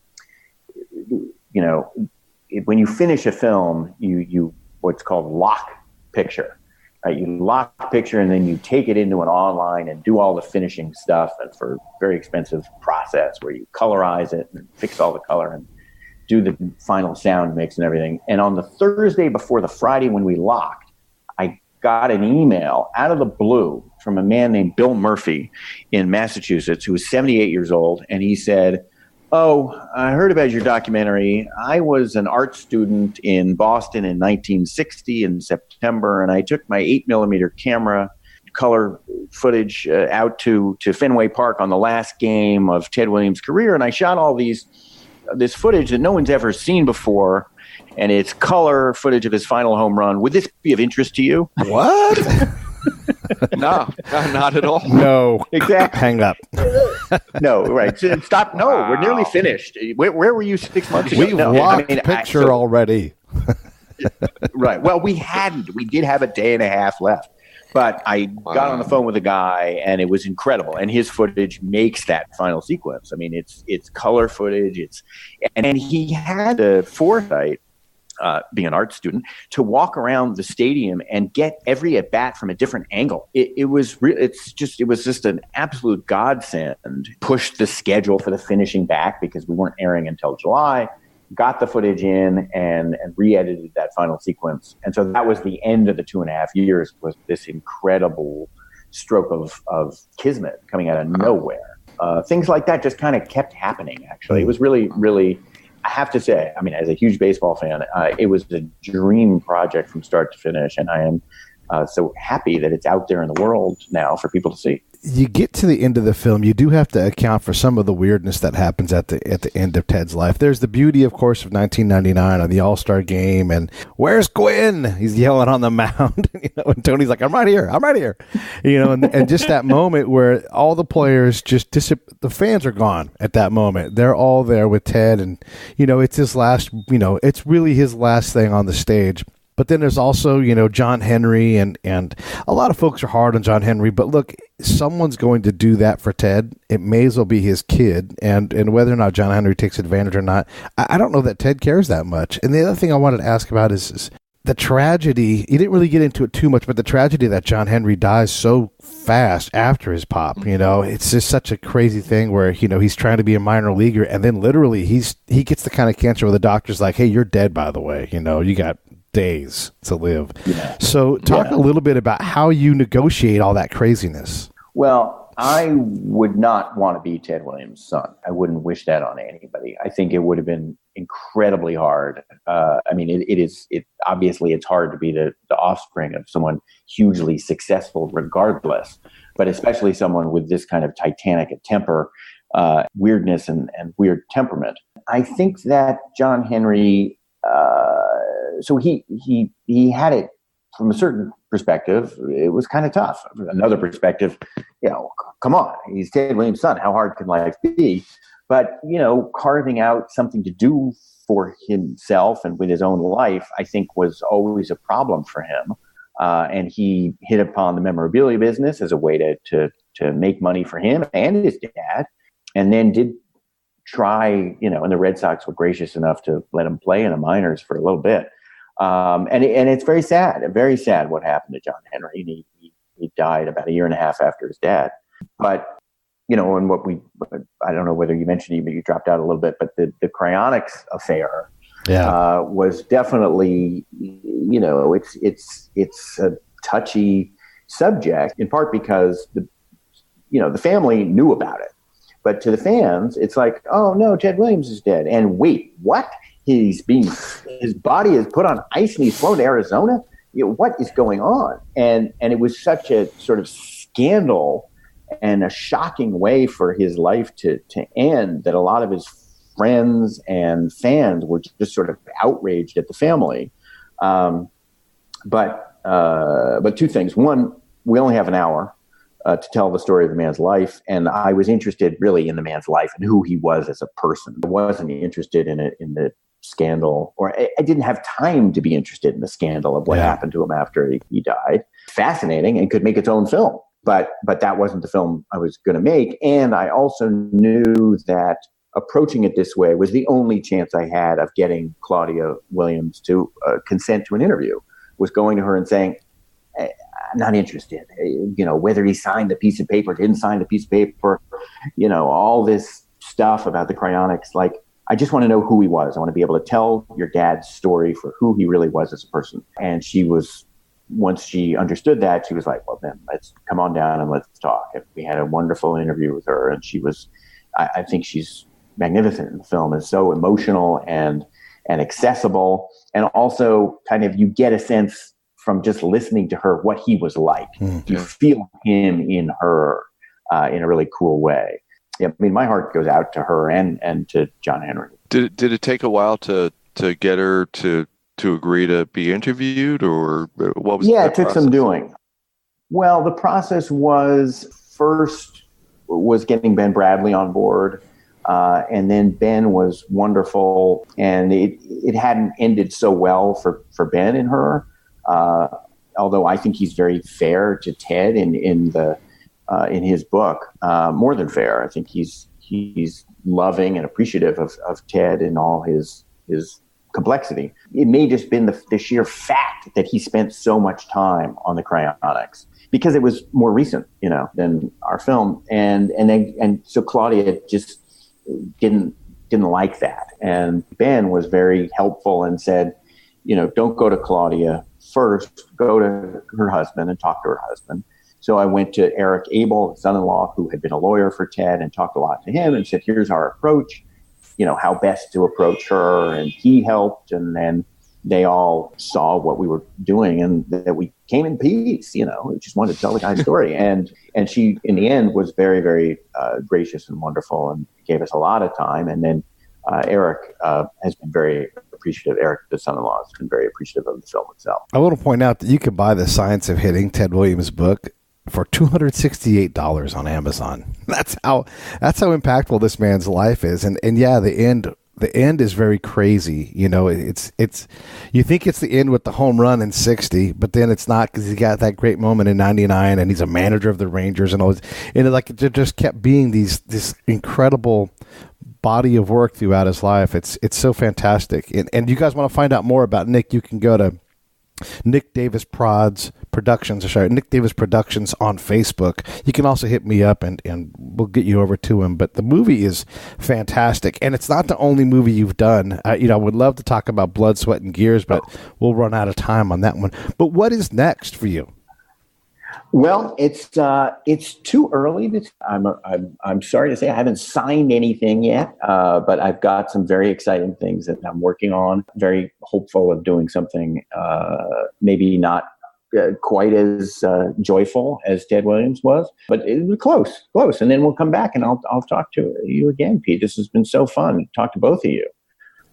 you finish a film, you what's called lock picture. Right, you lock the picture and then you take it into an online and do all the finishing stuff, and for a very expensive process where you colorize it and fix all the color and do the final sound mix and everything. And on the Thursday before the Friday when we locked, I got an email out of the blue from a man named Bill Murphy in Massachusetts who was 78 years old. And he said, "Oh, I heard about your documentary. I was an art student in Boston in 1960 in September, and I took my 8mm camera color footage out to Fenway Park on the last game of Ted Williams' career, and I shot all this footage that no one's ever seen before, and it's color footage of his final home run. Would this be of interest to you?" What? No, not at all. No. Exactly. Hang up. No, right. Stop. No, we're nearly finished. Where were you 6 months ago? We locked the picture already. Right. Well, we hadn't. We did have a day and a half left. But I got on the phone with a guy, and it was incredible. And his footage makes that final sequence. I mean, it's color footage. And he had the foresight, being an art student, to walk around the stadium and get every at bat from a different angle. It was just an absolute godsend. Pushed the schedule for the finishing back because we weren't airing until July. Got the footage in and re-edited that final sequence. And so that was the end of the 2.5 years, was this incredible stroke of kismet coming out of nowhere. Things like that just kind of kept happening, actually. It was really, really, I have to say, I mean, as a huge baseball fan, it was a dream project from start to finish. And I am so happy that it's out there in the world now for people to see. You get to the end of the film, you do have to account for some of the weirdness that happens at the end of Ted's life. There's the beauty, of course, of 1999 on the All-Star game, and "Where's Gwynn?" He's yelling on the mound, and Tony's like, I'm right here, and just that moment where all the players just the fans are gone at that moment. They're all there with Ted, and it's his last, it's really his last thing on the stage. But then there's also, John Henry, and a lot of folks are hard on John Henry. But look, someone's going to do that for Ted. It may as well be his kid. And whether or not John Henry takes advantage or not, I don't know that Ted cares that much. And the other thing I wanted to ask about is the tragedy. You didn't really get into it too much, but the tragedy that John Henry dies so fast after his pop. It's just such a crazy thing where, he's trying to be a minor leaguer. And then literally he gets the kind of cancer where the doctor's like, "Hey, you're dead, by the way. You got days to live." Yeah. So talk a little bit about how you negotiate all that craziness. Well, I would not want to be Ted Williams' son. I wouldn't wish that on anybody. I think it would have been incredibly hard. Obviously it's hard to be the offspring of someone hugely successful regardless, but especially someone with this kind of titanic a temper, weirdness and weird temperament. I think that John Henry, so he had it from a certain perspective. It was kind of tough. Another perspective, come on, he's Ted Williams' son. How hard can life be? But, carving out something to do for himself and with his own life, I think was always a problem for him. And he hit upon the memorabilia business as a way to make money for him and his dad, and then did try, and the Red Sox were gracious enough to let him play in the minors for a little bit. And it's very sad what happened to John Henry. He died about a year and a half after his dad. But, and I don't know whether you mentioned it, but you dropped out a little bit, but the cryonics affair was definitely, it's a touchy subject, in part because the family knew about it. But to the fans, it's like, oh no, Ted Williams is dead. And wait, what? His body is put on ice and he's flown to Arizona? What is going on? And it was such a sort of scandal and a shocking way for his life to end that a lot of his friends and fans were just sort of outraged at the family. But two things. One, we only have an hour to tell the story of the man's life, and I was interested really in the man's life and who he was as a person. I wasn't interested in the scandal, or I didn't have time to be interested in the scandal of what happened to him after he died. Fascinating and could make its own film, but that wasn't the film I was going to make. And I also knew that approaching it this way was the only chance I had of getting Claudia Williams to consent to an interview, was going to her and saying, I'm not interested, whether he signed the piece of paper, didn't sign the piece of paper, all this stuff about the cryonics. Like, I just want to know who he was. I want to be able to tell your dad's story for who he really was as a person. And once she understood that, she was like, well, then let's come on down and let's talk. And we had a wonderful interview with her. And I think she's magnificent in the film. It's so emotional and accessible. And also kind of, you get a sense from just listening to her what he was like. You feel him in her in a really cool way. Yeah, I mean, my heart goes out to her and to John Henry. Did it take a while to get her to agree to be interviewed, or what was? Yeah, it took some doing. Well, the process was getting Ben Bradley on board, and then Ben was wonderful, and it hadn't ended so well for Ben and her. Although I think he's very fair to Ted in his book, more than fair. I think he's loving and appreciative of Ted and all his complexity. It may just been the sheer fact that he spent so much time on the cryonics because it was more recent, than our film, and so Claudia just didn't like that, and Ben was very helpful and said, don't go to Claudia first, go to her husband and talk to her husband. So I went to Eric Abel, his son-in-law, who had been a lawyer for Ted, and talked a lot to him and said, here's our approach, how best to approach her. And he helped. And then they all saw what we were doing and that we came in peace, we just wanted to tell the guy's story. And she, in the end, was very, very gracious and wonderful and gave us a lot of time. And then Eric has been very appreciative. Eric, the son-in-law, has been very appreciative of the film itself. I want to point out that you can buy The Science of Hitting, Ted Williams' book, for $268 on Amazon. That's how impactful this man's life is. And yeah, the end is very crazy. It's you think it's the end with the home run in 60, but then it's not, because he got that great moment in 99 and he's a manager of the Rangers and all this, and it just kept being this incredible body of work throughout his life. It's so fantastic. And you guys want to find out more about Nick, you can go to Nick Davis Nick Davis Productions on Facebook. You can also hit me up and we'll get you over to him. But the movie is fantastic, and it's not the only movie you've done. I would love to talk about Blood, Sweat, and Gears, but we'll run out of time on that one. But what is next for you? Well, it's too early. I'm sorry to say I haven't signed anything yet, but I've got some very exciting things that I'm working on. Very hopeful of doing something maybe not quite as joyful as Ted Williams was, but it was close. And then we'll come back and I'll talk to you again, Pete. This has been so fun to talk to both of you.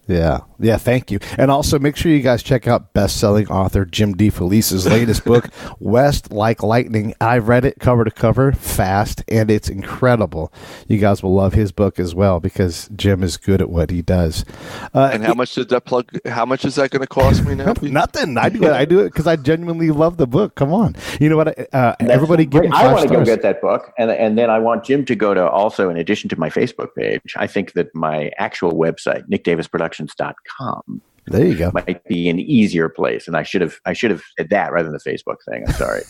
Yeah. Thank you. And also make sure you guys check out best-selling author Jim DeFelice's latest book, West Like Lightning. I've read it cover to cover, fast, and it's incredible. You guys will love his book as well because Jim is good at what he does. And how much is that going to cost me now? Nothing. I do it because I genuinely love the book. Come on. You know what? Everybody give me 5 I want to stars. go get that book, and then I want Jim to go to also, in addition to my Facebook page, I think that my actual website, nickdavisproductions.com, there you go. might be an easier place, and I should have said that rather than the Facebook thing. I'm sorry.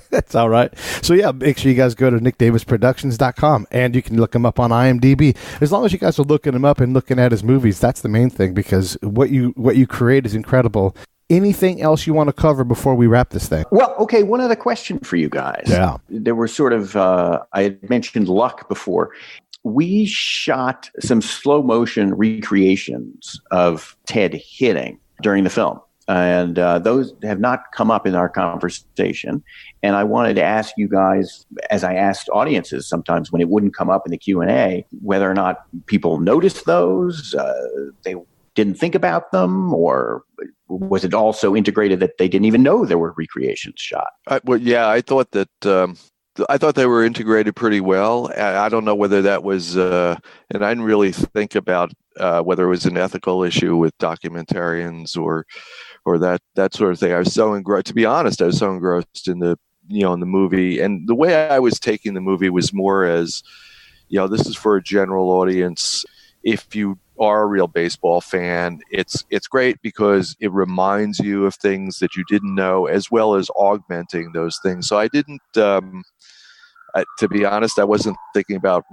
That's all right. So yeah, make sure you guys go to nickdavisproductions.com, and you can look him up on IMDb. As long as you guys are looking him up and looking at his movies, that's the main thing, because what you create is incredible. Anything else you want to cover before we wrap this thing? Well, okay, one other question for you guys. Yeah. There were sort of, I had mentioned luck before. We shot some slow motion recreations of Ted hitting during the film. And those have not come up in our conversation. And I wanted to ask you guys, as I asked audiences sometimes when it wouldn't come up in the Q&A, whether or not people noticed those, they didn't think about them, or was it all so integrated that they didn't even know there were recreations shot? I thought that I thought they were integrated pretty well. I don't know whether that was, and I didn't really think about whether it was an ethical issue with documentarians or that sort of thing. I was so engrossed. To be honest, I was so engrossed in the movie, and the way I was taking the movie was more as, this is for a general audience. If you are a real baseball fan, it's great because it reminds you of things that you didn't know, as well as augmenting those things. So I didn't, to be honest, I wasn't thinking about,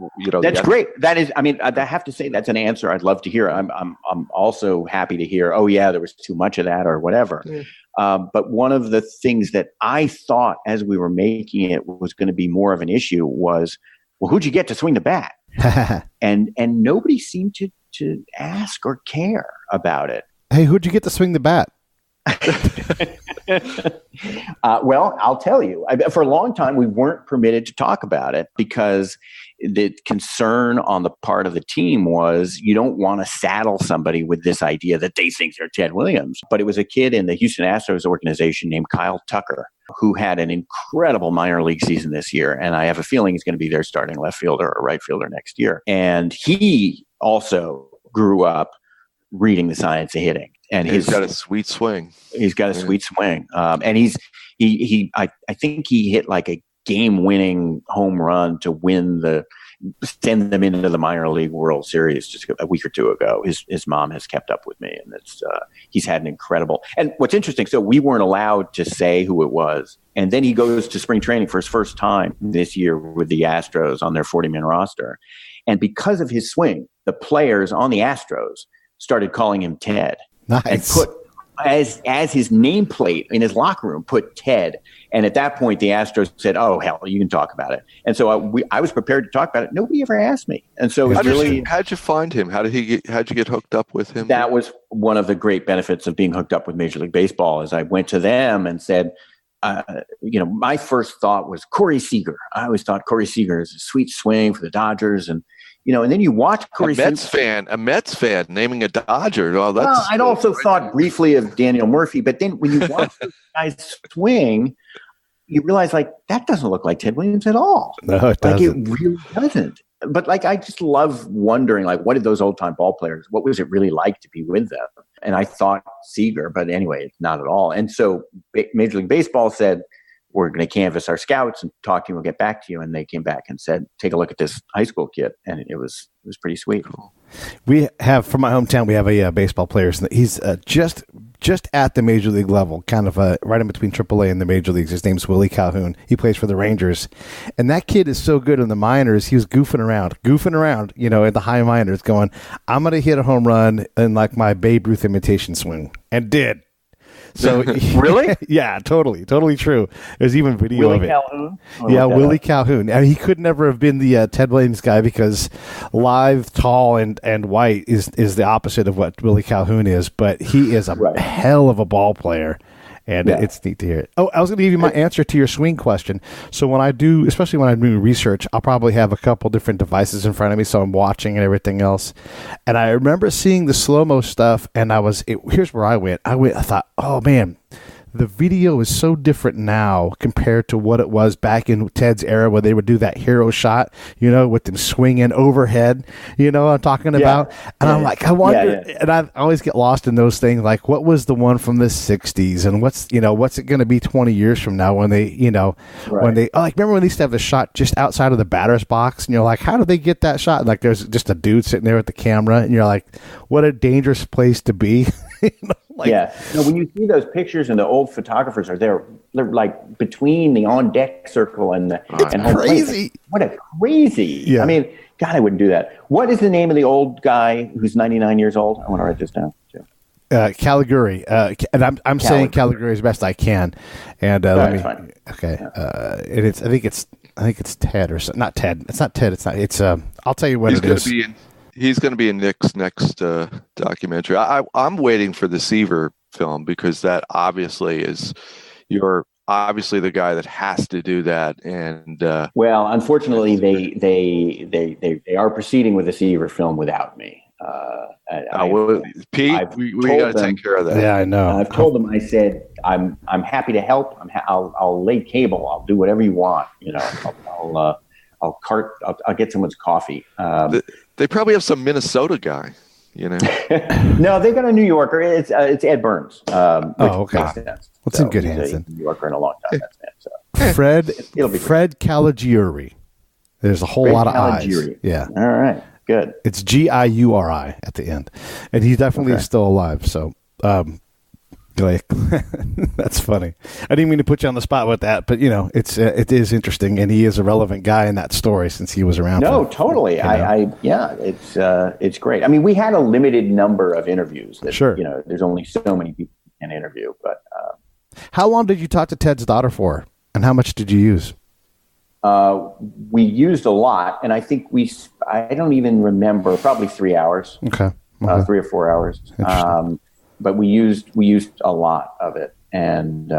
That's great. That is, I have to say that's an answer I'd love to hear. I'm also happy to hear, oh yeah, there was too much of that or whatever. But one of the things that I thought as we were making it was going to be more of an issue was, well, who'd you get to swing the bat? and nobody seemed to ask or care about it. Hey, who'd you get to swing the bat? Well, I'll tell you. For a long time, we weren't permitted to talk about it because the concern on the part of the team was you don't want to saddle somebody with this idea that they think they're Ted Williams. But it was a kid in the Houston Astros organization named Kyle Tucker who had an incredible minor league season this year. And I have a feeling he's going to be their starting left fielder or right fielder next year. And he also grew up reading the science of hitting. And he's got a sweet swing. He's got a sweet swing. And I think he hit like a game-winning home run to send them into the minor league World Series just a week or two ago. His mom has kept up with me, and he's had an incredible. And what's interesting, so we weren't allowed to say who it was, and then he goes to spring training for his first time this year with the Astros on their 40-man roster, and because of his swing, the players on the Astros started calling him Ted. Nice. And put as his nameplate in his locker room, put Ted. And at that point, the Astros said, "Oh hell, you can talk about it." And so I was prepared to talk about it. Nobody ever asked me, and so how'd you find him? How'd you get hooked up with him? That was one of the great benefits of being hooked up with Major League Baseball. Is I went to them and said, my first thought was Corey Seager. I always thought Corey Seager is a sweet swing for the Dodgers, and then you watch Corey Seager. A Mets fan naming a Dodger. I'd also thought briefly of Daniel Murphy, but then when you watch this guy's swing, you realize that doesn't look like Ted Williams at all. No, it doesn't. It really doesn't. But I just love wondering, what did those old time ball players? What was it really like to be with them? And I thought Seager, but anyway, not at all. And so Major League Baseball said, we're going to canvass our scouts and talk to you. We'll get back to you. And they came back and said, take a look at this high school kid. And it was pretty sweet. Cool. We have, from my hometown, we have a baseball player. He's just at the major league level, kind of right in between AAA and the major leagues. His name's Willie Calhoun. He plays for the Rangers. And that kid is so good in the minors. He was goofing around, at the high minors going, I'm going to hit a home run in my Babe Ruth imitation swing. And did. So really? Yeah, totally true. There's even video Willie of it. Calhoun? Willie Calhoun. And he could never have been the Ted Williams guy because live, tall, and white is the opposite of what Willie Calhoun is. But he is a hell of a ball player. And it's neat to hear it. Oh, I was going to give you my answer to your swing question. So when I do, especially when I'm doing research, I'll probably have a couple different devices in front of me, so I'm watching and everything else. And I remember seeing the slow-mo stuff, and here's where I went. I thought, oh, man, the video is so different now compared to what it was back in Ted's era where they would do that hero shot, with them swinging overhead, what I'm talking about. And I'm like, I wonder, and I always get lost in those things. Like, what was the one from the 60s and what's it going to be 20 years from now when they, when they, remember when they used to have the shot just outside of the batter's box and you're like, how did they get that shot? And like, there's just a dude sitting there with the camera and you're like, what a dangerous place to be. When you see those pictures and the old photographers are there, they're like between the on deck circle and the home crazy. Plate. What a crazy! Yeah. I mean, God, I wouldn't do that. What is the name of the old guy who's 99 years old? I want to write this down too. Caligari, and I'm saying Caligari as best I can. And let me. Fine. Okay, and I think it's Ted or not Ted. It's not Ted. It's I'll tell you what it is. He's going to be in Nick's next documentary. I'm waiting for the Seaver film because that obviously you're obviously the guy that has to do that. And well, unfortunately, they are proceeding with the Seaver film without me. Pete, we got to take care of that. Yeah, I know. I've told them. I said I'm happy to help. I'll lay cable. I'll do whatever you want. I'll get someone's coffee. They probably have some Minnesota guy, No, they got a New Yorker. It's Ed Burns. Okay. What's in good hands then? New Yorker in a long time. That's man. So Fred Caligiuri. There's a whole lot of I's. Yeah. All right. Good. It's Giuri at the end, and he definitely is still alive. So, that's funny. I didn't mean to put you on the spot with that, but it is interesting, and he is a relevant guy in that story since he was around. No, totally. It's great. I mean, we had a limited number of interviews. Sure. There's only so many people you can interview. But how long did you talk to Ted's daughter for, and how much did you use? We used a lot, and I think I don't even remember. Probably 3 hours. Okay. 3 or 4 hours. But we used a lot of it, and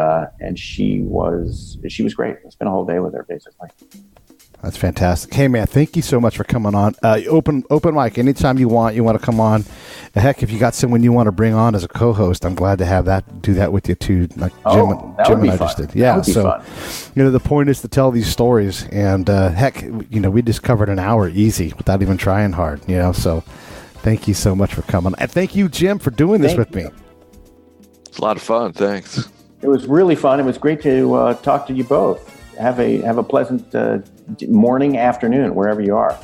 she was great. I spent a whole day with her basically. That's fantastic. Hey man, thank you so much for coming on. Open mic anytime you want to come on. Heck, if you got someone you want to bring on as a co-host, I'm glad to do that with you too. Like Jim and I just did. Yeah, so the point is to tell these stories, and heck, we just covered an hour easy without even trying hard. So. Thank you so much for coming. And thank you, Jim, for doing this with me. It's a lot of fun. Thanks. It was really fun. It was great to talk to you both. Have a pleasant morning, afternoon, wherever you are.